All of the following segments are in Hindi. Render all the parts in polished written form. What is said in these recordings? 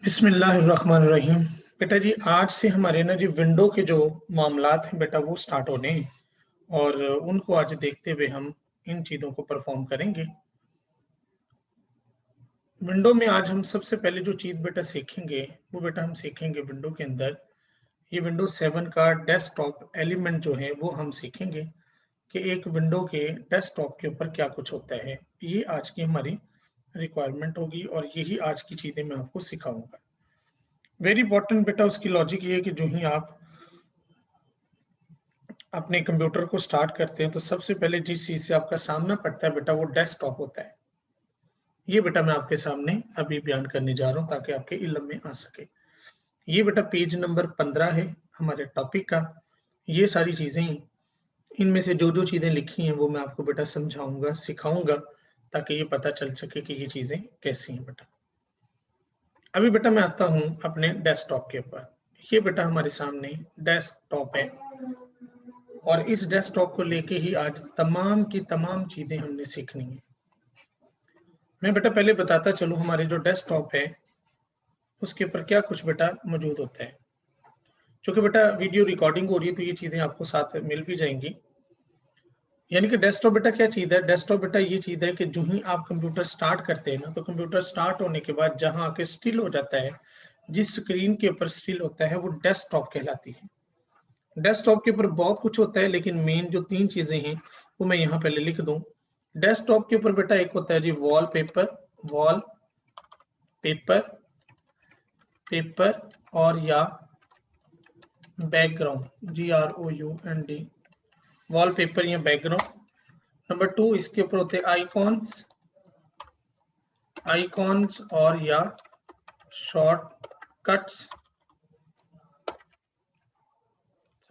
बिस्मिल्लाहिर्रहमानिर्रहीम। बेटा जी आज से हमारे ना जी विंडो के जो मामलात हैं बेटा वो स्टार्ट होने हैं और उनको आज देखते हुए हम इन चीज़ों को परफॉर्म करेंगे। विंडो में आज हम सबसे पहले जो चीज़ बेटा सीखेंगे वो बेटा हम सीखेंगे विंडो के अंदर ये विंडो 7 का डेस्कटॉप एलिमेंट जो है वो हम सीखेंगे कि एक विंडो के डेस्कटॉप के ऊपर क्या कुछ होता है। ये आज की हमारी रिक्वायरमेंट होगी और यही आज की चीज़ें मैं आपको सिखाऊंगा। वेरी इंपॉर्टेंट बेटा उसकी लॉजिक ये है कि जो ही आप अपने कंप्यूटर को स्टार्ट करते हैं तो सबसे पहले जिस चीज से आपका सामना पड़ता है बेटा वो डेस्कटॉप होता है। ये बेटा मैं आपके सामने अभी बयान करने जा रहा हूँ ताकि आपके इल्म में आ सके। ये बेटा पेज नंबर 15 है हमारे टॉपिक का। ये सारी चीजें इनमें से जो जो चीजें लिखी हैं वो मैं आपको बेटा समझाऊंगा सिखाऊंगा ताकि ये पता चल सके कि ये चीजें कैसी हैं बेटा। अभी बेटा मैं आता हूँ अपने डेस्कटॉप के ऊपर। ये बेटा हमारे सामने डेस्कटॉप है और इस डेस्कटॉप को लेके ही आज तमाम की तमाम चीजें हमने सीखनी है। मैं बेटा पहले बताता चलूं हमारे जो डेस्कटॉप है उसके ऊपर क्या कुछ बेटा मौजूद होता है। क्योंकि बेटा वीडियो रिकॉर्डिंग हो रही है तो ये चीजें आपको साथ मिल भी जाएंगी। यानी कि डेस्कटॉप बेटा क्या चीज है। डेस्कटॉप बेटा ये चीज है कि जो ही आप कंप्यूटर स्टार्ट करते हैं ना तो कंप्यूटर स्टार्ट होने के बाद जहां आके स्टिल हो जाता है, जिस स्क्रीन के ऊपर स्टिल होता है वो डेस्कटॉप कहलाती है। डेस्कटॉप के ऊपर बहुत कुछ होता है लेकिन मेन जो 3 चीजें हैं वो मैं यहाँ पहले लिख दूं। डेस्कटॉप के ऊपर बेटा एक होता है जी वॉल पेपर पेपर और या बैकग्राउंड GROUND वॉल पेपर या बैकग्राउंड। नंबर 2 इसके ऊपर होते हैं आइकॉन्स और या शॉर्टकट्स।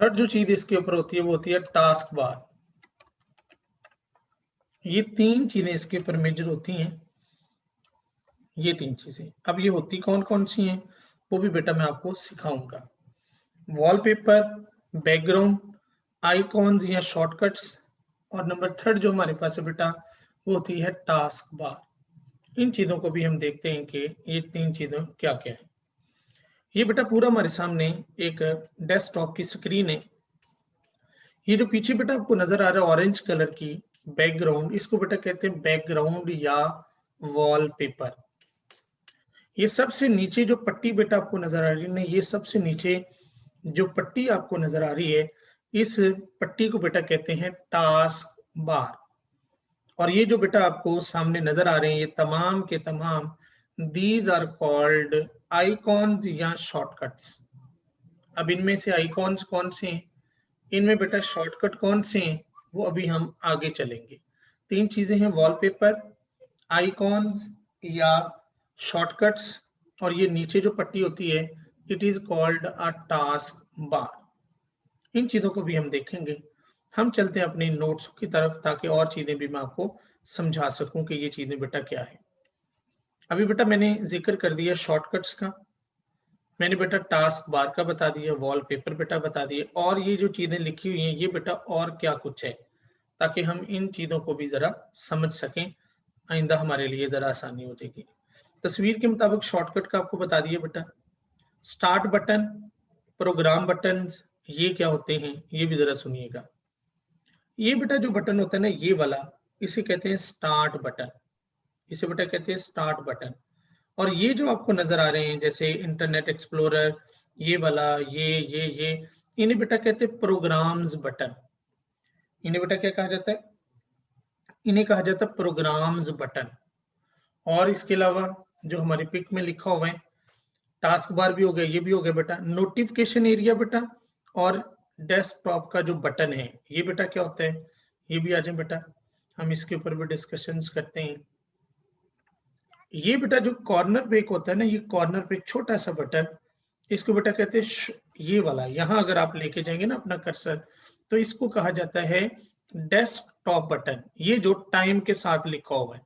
थर्ड जो चीज इसके ऊपर होती है वो होती है टास्क बार। ये 3 चीजें इसके ऊपर मेजर होती हैं। ये 3 चीजें अब ये होती कौन कौन सी हैं वो भी बेटा मैं आपको सिखाऊंगा। वॉलपेपर, बैकग्राउंड, आइकॉन्स या शॉर्टकट्स और नंबर थर्ड जो हमारे पास है बेटा वो होती है टास्क बार। इन चीजों को भी हम देखते हैं कि ये 3 चीजें क्या क्या है। ये बेटा पूरा हमारे सामने एक डेस्कटॉप की स्क्रीन है। ये जो पीछे बेटा आपको नजर आ रहा है ऑरेंज कलर की बैकग्राउंड, इसको बेटा कहते हैं बैकग्राउंड या वॉलपेपर। ये सबसे नीचे जो पट्टी बेटा आपको नजर आ रही है ना, ये सबसे नीचे जो पट्टी आपको नजर आ रही है इस पट्टी को बेटा कहते हैं टास्क बार। और ये जो बेटा आपको सामने नजर आ रहे हैं ये तमाम के तमाम दीज आर कॉल्ड आइकॉन्स या शॉर्टकट्स। अब इनमें से आइकॉन्स कौन से हैं, इनमें बेटा शॉर्टकट कौन से हैं वो अभी हम आगे चलेंगे। 3 चीजें हैं वॉलपेपर, आइकॉन्स या शॉर्टकट्स और ये नीचे जो पट्टी होती है it is called a taskbar. इन चीजों को भी हम देखेंगे। हम चलते हैं अपने नोट्स की तरफ ताकि और चीजें भी मैं आपको समझा सकूं कि ये चीजें बेटा क्या है। अभी बेटा मैंने जिक्र कर दिया शॉर्टकट्स का, मैंने बेटा टास्क बार का बता दिया, वॉलपेपर बेटा बता दिए और ये जो चीजें लिखी हुई हैं ये बेटा और क्या कुछ है ताकि हम इन चीजों को भी जरा समझ सकें। आइंदा हमारे लिए जरा आसानी हो जाएगी। तस्वीर के मुताबिक शॉर्टकट का आपको बता दिया बेटा। स्टार्ट बटन, प्रोग्राम बटन, ये क्या होते हैं ये भी जरा सुनिएगा। ये बेटा जो बटन होता है ना ये वाला, इसे कहते हैं स्टार्ट बटन। इसे बेटा कहते हैं स्टार्ट बटन। और ये जो आपको नजर आ रहे हैं जैसे इंटरनेट एक्सप्लोरर, ये वाला ये इन्हें बेटा कहते हैं प्रोग्राम्स बटन। इन्हें बेटा क्या कहा जाता है, इन्हें कहा जाता है प्रोग्राम्स बटन। और इसके अलावा जो हमारी पिक में लिखा हुआ है टास्क बार भी हो गया, ये भी हो गया बेटा। नोटिफिकेशन एरिया बेटा और डेस्कटॉप का जो बटन है ये बेटा क्या होता है, ये भी आ जाए बेटा, हम इसके ऊपर भी डिस्कशंस करते हैं। ये बेटा जो कॉर्नर पे एक होता है ना, ये कॉर्नर पे एक छोटा सा बटन, इसको बेटा कहते हैं ये वाला, यहाँ अगर आप लेके जाएंगे ना अपना कर्सर तो इसको कहा जाता है डेस्कटॉप बटन। ये जो टाइम के साथ लिखा हुआ है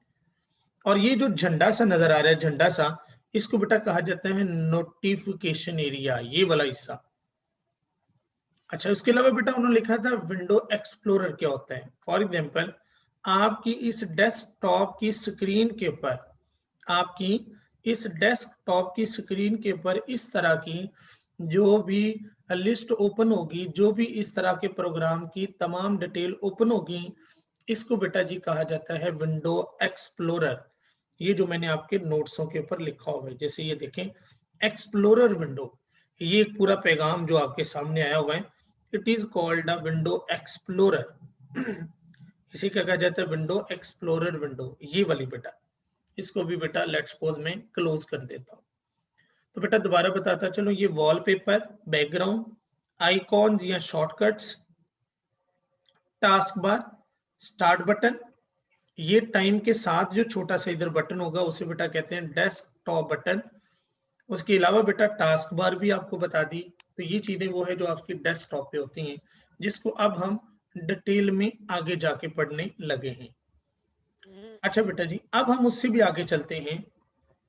और ये जो झंडा सा नजर आ रहा है झंडा सा, इसको बेटा कहा जाता है नोटिफिकेशन एरिया, ये वाला हिस्सा। अच्छा उसके अलावा बेटा उन्होंने लिखा था विंडो एक्सप्लोरर क्या होता है। फॉर एग्जाम्पल आपकी इस डेस्कटॉप की स्क्रीन के ऊपर आपकी इस डेस्कटॉप की स्क्रीन के ऊपर इस तरह की जो भी लिस्ट ओपन होगी, जो भी इस तरह के प्रोग्राम की तमाम डिटेल ओपन होगी, इसको बेटा जी कहा जाता है विंडो एक्सप्लोरर। ये जो मैंने आपके नोट्सों के ऊपर लिखा हुआ है, जैसे ये देखें एक्सप्लोरर विंडो, ये एक पूरा पैगाम जो आपके सामने आया हुआ है, it is called a window explorer. इसी का कहा जाता है विंडो एक्सप्लोरर विंडो, ये वाली बेटा। इसको भी बेटा लेट्स सपोज मैं क्लोज कर देता हूँ। तो बेटा दोबारा बताता चलो, ये वॉलपेपर, बैकग्राउंड, आइकॉन्स या shortcuts, task bar, start button, ये टाइम के साथ जो छोटा सा इधर बटन होगा उसे बेटा कहते हैं डेस्कटॉप बटन। उसके अलावा बेटा टास्क बार भी आपको बता दी। तो ये चीजें वो है जो आपकी डेस्कटॉप पे होती हैं, जिसको अब हम डिटेल में आगे जाके पढ़ने लगे हैं। अच्छा बेटा जी, अब हम उससे भी आगे चलते हैं।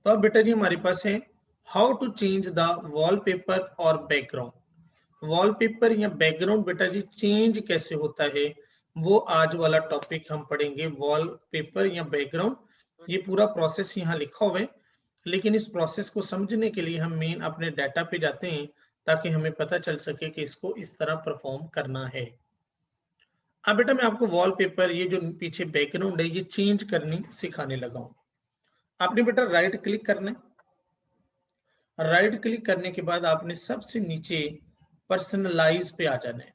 तो अब बेटा जी हमारे पास है how to change the wallpaper और बैकग्राउंड। वॉलपेपर या बैकग्राउंड बेटा जी चेंज कैसे होता है, वो आज वाला टॉपिक हम पढ़ेंगे। वॉलपेपर या बैकग्राउंड, ये पूरा प्रोसेस यहाँ लिखा हुआ है, लेकिन इस प्रोसेस को समझने के लिए हम मेन अपने डाटा पे जाते हैं, ताकि हमें पता चल सके कि इसको इस तरह परफॉर्म करना है। अब बेटा मैं आपको वॉलपेपर, ये जो पीछे बैकग्राउंड है, ये चेंज करनी सिखाने लगा हूँ। आपने बेटा राइट क्लिक करना है। राइट क्लिक करने के बाद आपने सबसे नीचे पर्सनलाइज पे आ जाना है।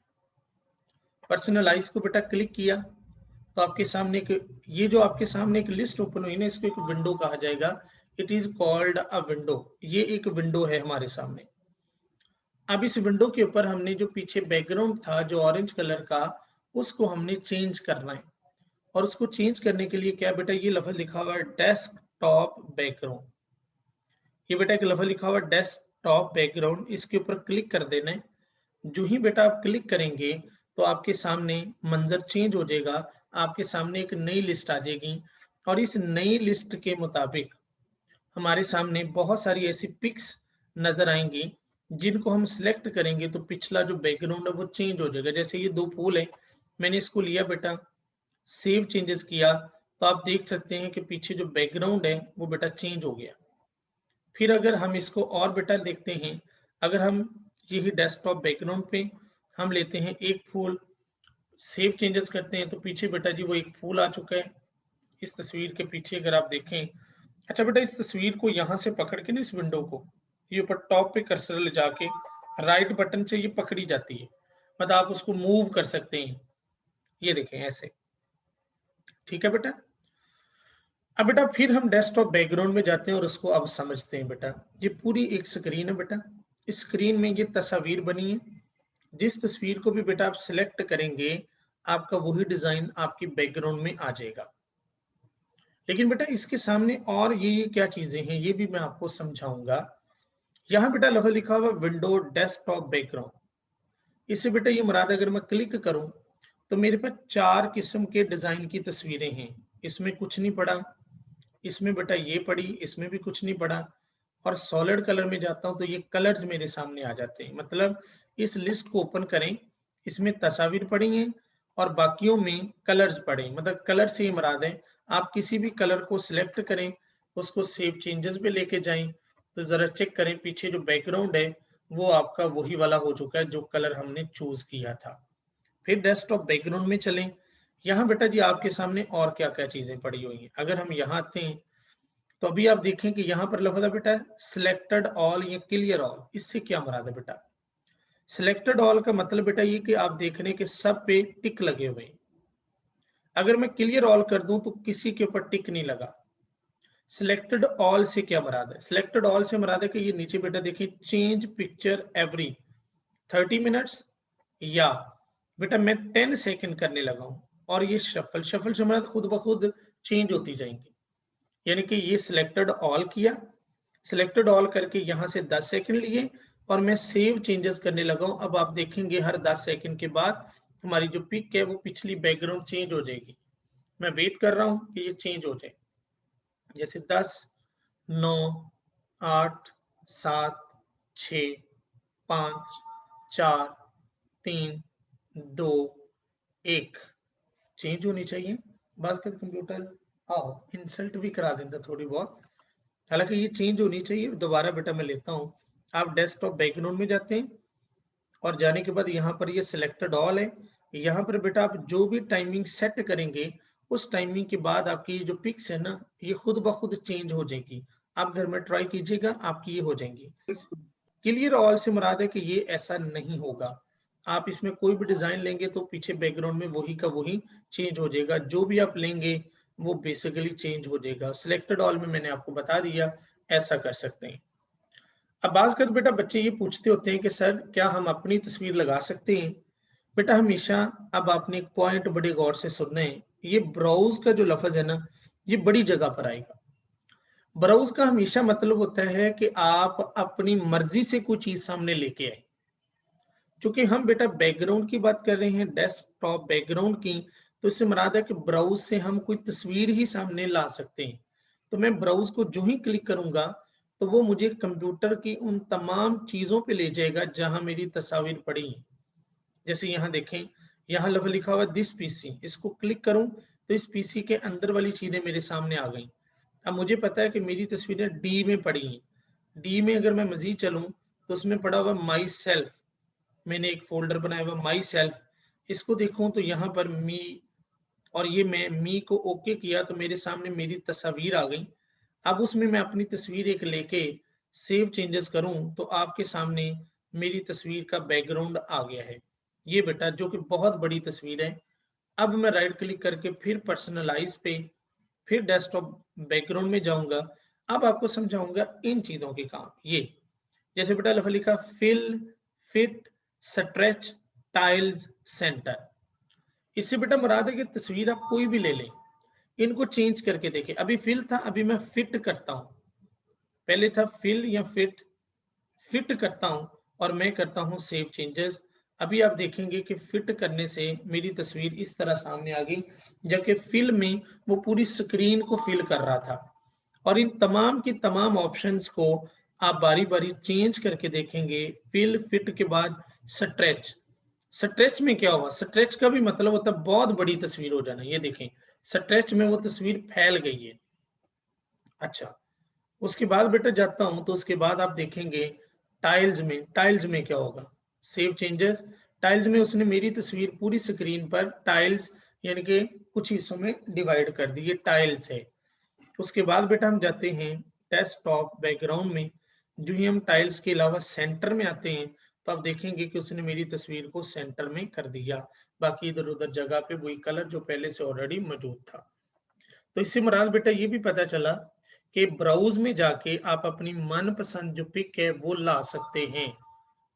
पर्सनलाइज को बेटा क्लिक किया तो आपके सामने एक, ये जो आपके सामने एक लिस्ट ओपन हुई ना, इसको एक विंडो कहा जाएगा। It is called a window. ये एक विंडो है हमारे सामने। अब इस विंडो के ऊपर हमने जो पीछे बैकग्राउंड था जो ऑरेंज कलर का, उसको हमने चेंज करना है। और उसको चेंज करने के लिए क्या बेटा, ये लफ्ज लिखा हुआ है डेस्कटॉप बैकग्राउंड। ये बेटा एक लफ्ज लिखा हुआ है डेस्कटॉप बैकग्राउंड, इसके ऊपर क्लिक कर देना है। जो ही बेटा आप क्लिक करेंगे तो आपके सामने मंजर चेंज हो जाएगा। आपके सामने एक नई लिस्ट आ जाएगी, और इस नई लिस्ट के मुताबिक हमारे सामने बहुत सारी ऐसी पिक्स नजर आएंगी, जिनको हम सिलेक्ट करेंगे तो पिछला जो बैकग्राउंड है वो चेंज हो जाएगा। जैसे ये दो फूल है, मैंने इसको लिया बेटा, सेव चेंजेस किया, तो आप देख सकते हैं कि पीछे जो बैकग्राउंड है वो बेटा चेंज हो गया। फिर अगर हम इसको और बेटर देखते हैं, अगर हम यही डेस्कटॉप बैकग्राउंड पे हम लेते हैं एक फूल, सेव चेंजेस करते हैं, तो पीछे बेटा जी वो एक फूल आ चुका है इस तस्वीर के पीछे, अगर आप देखें। अच्छा बेटा, इस तस्वीर को यहाँ से पकड़ के ना, इस विंडो को ये ऊपर टॉप पे कर्सर ले जाके राइट बटन से ये पकड़ी जाती है, मतलब आप उसको मूव कर सकते हैं। ये देखें ऐसे, ठीक है बेटा। अब बेटा फिर हम डेस्कटॉप बैकग्राउंड में जाते हैं और उसको अब समझते हैं बेटा। ये पूरी एक स्क्रीन है बेटा, इस स्क्रीन में ये तस्वीर बनी है। जिस तस्वीर को भी बेटा आप सिलेक्ट करेंगे, आपका वही डिजाइन आपकी बैकग्राउंड में आ जाएगा। लेकिन बेटा इसके सामने और ये क्या चीजें हैं, ये भी मैं आपको समझाऊंगा। यहाँ बेटा लफ्ज लिखा हुआ विंडो डेस्कटॉप बैकग्राउंड, इससे बेटा ये मुराद अगर मैं क्लिक करूं तो मेरे पास 4 किस्म के डिजाइन की तस्वीरें हैं। इसमें कुछ नहीं पड़ा, इसमें बेटा ये पड़ी, इसमें भी कुछ नहीं पड़ा। और सॉलिड कलर में जाता हूं तो ये कलर्स मेरे सामने आ जाते हैं। मतलब इस लिस्ट को ओपन करें, इसमें तस्वीर पड़ी हैं और बाकियों में कलर्स पड़े। मतलब कलर से मुराद है आप किसी भी कलर को सिलेक्ट करें, उसको सेव चेंजेस पे लेके जाएं, तो जरा चेक करें पीछे जो बैकग्राउंड है वो आपका वही वाला हो चुका है जो कलर हमने चूज किया था। फिर डेस्कटॉप बैकग्राउंड में चलें। यहाँ बेटा जी आपके सामने और क्या क्या चीजें पड़ी हुई हैं। अगर हम यहाँ आते हैं तो अभी आप देखें कि यहाँ पर लफ्ज है बेटा सिलेक्टेड ऑल या क्लियर ऑल। इससे क्या मुराद है बेटा? सिलेक्टेड ऑल का मतलब बेटा ये कि आप देख रहे हैं कि सब पे टिक लगे हुए हैं। अगर मैं क्लियर ऑल कर दूं तो किसी के ऊपर टिक नहीं लगा। सिलेक्टेड ऑल से क्या मुराद है? सिलेक्टेड ऑल से मुराद है कि ये नीचे बेटा देखिए चेंज पिक्चर एवरी 30 मिनट्स, या बेटा मैं 10 सेकंड करने लगा हूं और ये शफल शफल से मुराद खुद ब खुद चेंज होती जाएंगी। यानी कि ये सिलेक्टेड ऑल किया, सिलेक्टेड ऑल करके यहाँ से 10 सेकंड लिए और मैं सेव चेंजेस करने लगा हूं। अब आप देखेंगे हर 10 सेकंड के बाद हमारी जो पिक है वो पिछली बैकग्राउंड चेंज हो जाएगी। मैं वेट कर रहा हूं कि ये चेंज हो जाए। जैसे 10, 9, 8, 7, 6, 5, 4, 3, 2, 1 चेंज होनी चाहिए। बस कर कंप्यूटर आओ इंसल्ट भी करा देता थोड़ी बहुत। हालांकि ये चेंज होनी चाहिए। दोबारा बेटा मैं लेता हूँ, आप डेस्कटॉप बैकग्राउंड में जाते हैं और जाने के बाद यहाँ पर ये सिलेक्टेड ऑल है। यहाँ पर बेटा आप जो भी टाइमिंग सेट करेंगे उस टाइमिंग के बाद आपकी जो पिक्स है ना ये खुद ब खुद चेंज हो जाएगी। आप घर में ट्राई कीजिएगा, आपकी ये हो जाएंगी। क्लियर ऑल से मुराद है कि ये ऐसा नहीं होगा। आप इसमें कोई भी डिजाइन लेंगे तो पीछे बैकग्राउंड में वही का वही चेंज हो जाएगा। जो भी आप लेंगे वो बेसिकली चेंज हो जाएगा। सिलेक्टेड ऑल में मैंने आपको बता दिया, ऐसा कर सकते हैं। अब बात कर बेटा बच्चे ये पूछते होते हैं कि सर क्या हम अपनी तस्वीर लगा सकते हैं? बेटा हमेशा, अब आपने एक पॉइंट बड़े गौर से सुनना है, ये ब्राउज का जो लफ्ज है ना ये बड़ी जगह पर आएगा। ब्राउज का हमेशा मतलब होता है कि आप अपनी मर्जी से कोई चीज सामने लेके आए। चूंकि हम बेटा बैकग्राउंड की बात कर रहे हैं, डेस्कटॉप बैकग्राउंड की, तो इससे मुराद है कि ब्राउज से हम कोई तस्वीर ही सामने ला सकते हैं। तो मैं ब्राउज को जो ही क्लिक करूंगा तो वो मुझे कंप्यूटर की उन तमाम चीजों पे ले जाएगा जहां मेरी तस्वीर पड़ी है। जैसे यहाँ देखें, यहाँ लफ्ज लिखा हुआ दिस पीसी, इसको क्लिक करूं तो इस पीसी के अंदर वाली चीजें मेरे सामने आ गई। अब मुझे पता है कि मेरी तस्वीरें डी में पड़ी हैं। डी में अगर मैं मजीद चलूं तो उसमें पड़ा हुआ माई सेल्फ, मैंने एक फोल्डर बनाया हुआ माई सेल्फ। इसको देखूं तो यहाँ पर मी, और ये मैं मी को ओके किया तो मेरे सामने मेरी तस्वीर आ गई। अब उसमें मैं अपनी तस्वीर एक लेके सेव चेंजेस करूं तो आपके सामने मेरी तस्वीर का बैकग्राउंड आ गया है, ये बेटा, जो कि बहुत बड़ी तस्वीर है। अब मैं राइट क्लिक करके फिर पर्सनलाइज पे, फिर डेस्कटॉप बैकग्राउंड में जाऊंगा। अब आपको समझाऊंगा इन चीजों के काम। ये जैसे बेटा लफ्ज लिखा fill, fit, stretch, tiles, centre. इससे बेटा मुराद है कि तस्वीर आप कोई भी ले लें, इनको चेंज करके देखें। अभी फिल था, अभी मैं फिट करता हूं। पहले था फिल या फिट, फिट करता हूं और मैं करता हूं सेव चेंजेस। अभी आप देखेंगे कि फिट करने से मेरी तस्वीर इस तरह सामने आ गई, जबकि फिल में वो पूरी स्क्रीन को फिल कर रहा था। और इन तमाम की तमाम ऑप्शंस को आप बारी बारी चेंज करके देखेंगे। फिल, फिट के बाद स्ट्रेच। स्ट्रेच में क्या हुआ? स्ट्रेच का भी मतलब होता है बहुत बड़ी तस्वीर हो जाना। ये देखें, स्ट्रेच में वो तस्वीर फैल गई है। अच्छा, उसके बाद बेटा जाता हूं तो उसके बाद आप देखेंगे टाइल्स में। टाइल्स में क्या होगा? Save changes. टाइल्स में उसने मेरी तस्वीर पूरी स्क्रीन पर टाइल्स यानी कि कुछ हिस्सों में डिवाइड कर दी, ये टाइल्स है। उसके बाद बेटा हम जाते हैं डेस्कटॉप बैकग्राउंड में। जो ही हम टाइल्स के अलावा सेंटर में आते हैं तो आप देखेंगे कि उसने मेरी तस्वीर को सेंटर में कर दिया। बाकी इधर उधर जगह पे वही कलर जो पहले से ऑलरेडी मौजूद था। तो इससे मुराद बेटा ये भी पता चला कि ब्राउज में जाके आप अपनी मनपसंद जो पिक है वो ला सकते हैं।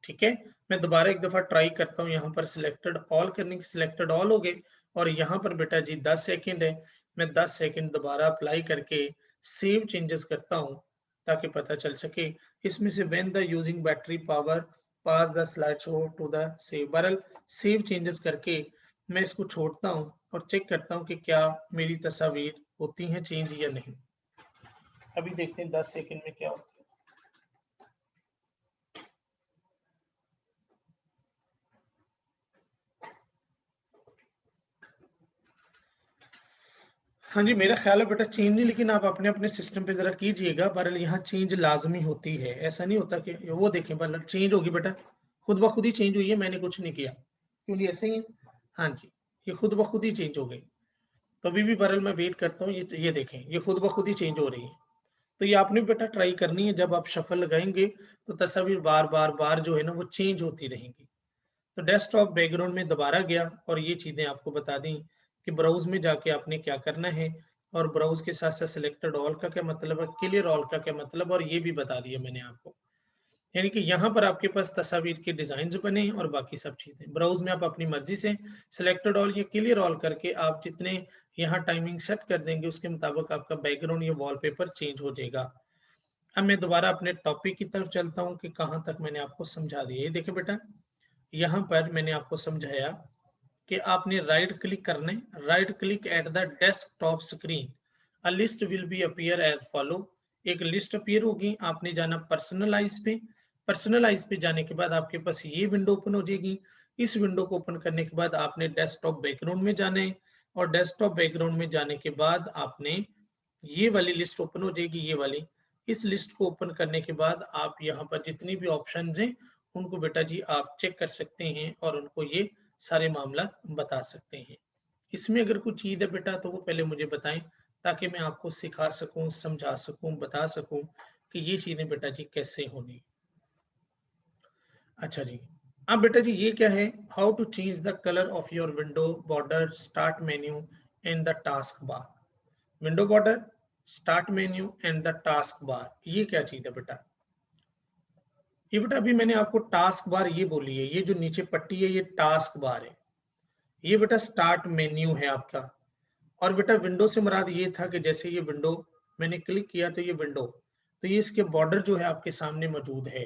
ठीक है, मैं दोबारा एक दफा ट्राई करता हूँ। यहाँ पर सिलेक्टेड ऑल करने की, सिलेक्टेड ऑल हो गए और यहाँ पर बेटा जी 10 सेकंड है। मैं 10 सेकंड दोबारा अप्लाई करके सेव चेंजेस करता हूँ ताकि पता चल सके। इसमें से when the using battery power pass the slide show to the save. बहरहाल सेव चेंजेस करके मैं इसको छोड़ता हूँ और चेक करता हूँ कि क्या मेरी तस्वीर होती है चेंज या नहीं। अभी देखते हैं 10 सेकंड में क्या होता है। हाँ जी, मेरा ख्याल है बेटा चेंज नहीं, लेकिन आप अपने अपने सिस्टम पे जरा कीजिएगा। बहरहाल यहाँ चेंज लाजमी होती है, ऐसा नहीं होता कि वो देखें बहरहाल चेंज होगी बेटा, खुद ब खुद ही चेंज हुई है, मैंने कुछ नहीं किया। क्यों ऐसे ही है? हाँ जी, ये खुद ब खुद ही चेंज हो गई। तो अभी भी बहरहाल मैं वेट करता हूँ। ये देखें, ये खुद ब खुद ही चेंज हो रही है। तो ये आपने बेटा ट्राई करनी है। जब आप शफल लगाएंगे तो तस्वीर बार बार बार जो है ना वो चेंज होती रहेंगी। तो डेस्कटॉप बैकग्राउंड में दोबारा गया और ये चीजें आपको बता दी कि ब्राउज में जाके आपने क्या करना है, और ब्राउज के साथ साथ सिलेक्टेड ऑल का क्या मतलब है, क्लियर ऑल का क्या मतलब, और ये भी बता दिया मैंने आपको। यानी कि यहाँ पर आपके पास तस्वीर के डिजाइन बने और बाकी सब चीजें। ब्राउज में आप अपनी मर्जी से सिलेक्टेड ऑल या क्लियर ऑल करके आप जितने यहाँ टाइमिंग सेट कर देंगे उसके मुताबिक आपका बैकग्राउंड या वॉलपेपर चेंज हो जाएगा। अब मैं दोबारा अपने टॉपिक की तरफ चलता हूँ कि कहाँ तक मैंने आपको समझा दिया। ये देखिए बेटा, यहाँ पर मैंने आपको समझाया कि आपने राइट क्लिक करना है। Right click at the desktop screen, a list will be appear as follow. एक लिस्ट अपीयर होगी, आपने जाना पर्सनलाइज पे। पर्सनलाइज पे जाने के बाद आपके पास ये विंडो ओपन हो जाएगी। इस विंडो को ओपन करने के बाद आपने डेस्कटॉप बैकग्राउंड में जाना है, और डेस्कटॉप बैकग्राउंड में जाने के बाद आपने ये वाली लिस्ट ओपन हो जाएगी, ये वाली। इस लिस्ट को ओपन करने के बाद आप यहाँ पर जितनी भी ऑप्शंस हैं उनको बेटा जी आप चेक कर सकते हैं और उनको ये सारे मामला बता सकते हैं। इसमें अगर कुछ चीज़ है बेटा तो वो पहले मुझे बताएं ताकि मैं आपको सिखा सकूं, समझा सकूं, बता सकूं कि ये चीजें बेटा जी कैसे होनी। अच्छा जी, अब बेटा जी ये क्या है, how to change the colour of your window border, start menu and the taskbar. Window border, start menu and the taskbar, ये क्या चीज है बेटा? ये बेटा अभी मैंने आपको टास्क बार ये बोली है, ये जो नीचे पट्टी है ये टास्क बार है, ये बेटा स्टार्ट मेन्यू है आपका। और बेटा विंडो से मुराद ये था कि जैसे ये विंडो मैंने क्लिक किया तो ये विंडो, तो ये इसके बॉर्डर जो है आपके सामने मौजूद है।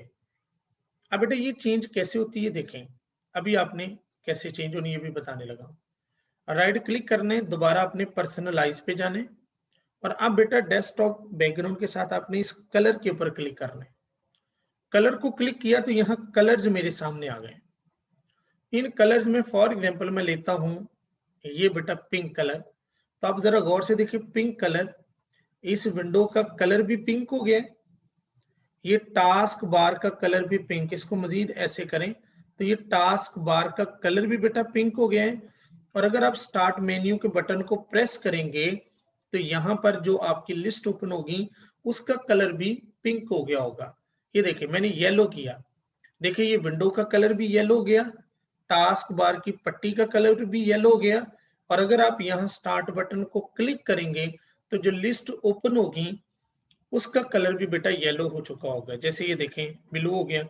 अब बेटा ये चेंज कैसे होती है देखें, अभी आपने कैसे चेंज होनी है ये भी बताने लगा। राइट क्लिक करने, दोबारा अपने पर्सनलाइज पे जाने और अब बेटा डेस्कटॉप बैकग्राउंड के साथ आपने इस कलर के ऊपर क्लिक करना है। कलर को क्लिक किया तो यहाँ कलर्स मेरे सामने आ गए। इन कलर्स में फॉर एग्जांपल मैं लेता हूं ये बेटा पिंक कलर, तो आप जरा गौर से देखिए पिंक कलर, इस विंडो का कलर भी पिंक हो गया, ये टास्क बार का कलर भी पिंक, इसको मजीद ऐसे करें तो ये टास्क बार का कलर भी बेटा पिंक हो गया है। और अगर आप स्टार्ट मेन्यू के बटन को प्रेस करेंगे तो यहाँ पर जो आपकी लिस्ट ओपन होगी उसका कलर भी पिंक हो गया होगा। ये देखिए मैंने येलो किया, देखिए ये विंडो का कलर भी येलो हो गया, टास्क बार की पट्टी का कलर भी येलो हो गया। और अगर आप यहाँ स्टार्ट बटन को क्लिक करेंगे तो जो लिस्ट ओपन होगी उसका कलर भी बेटा येलो हो चुका होगा, जैसे ये देखें ब्लू हो गया।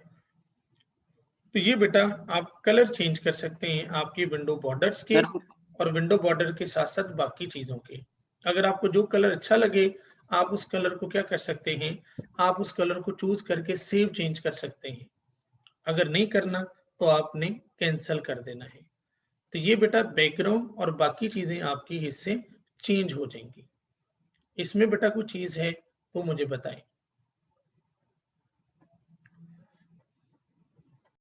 तो ये बेटा आप कलर चेंज कर सकते हैं आपकी विंडो बॉर्डर्स के और विंडो बॉर्डर के साथ साथ बाकी चीजों के। अगर आपको जो कलर अच्छा लगे आप उस कलर को क्या कर सकते हैं, आप उस कलर को चूज करके सेव चेंज कर सकते हैं। अगर नहीं करना तो आपने कैंसिल कर देना है। तो ये बेटा बैकग्राउंड और बाकी चीजें आपकी इससे चेंज हो जाएंगी। इसमें बेटा कुछ चीज है तो मुझे बताएं।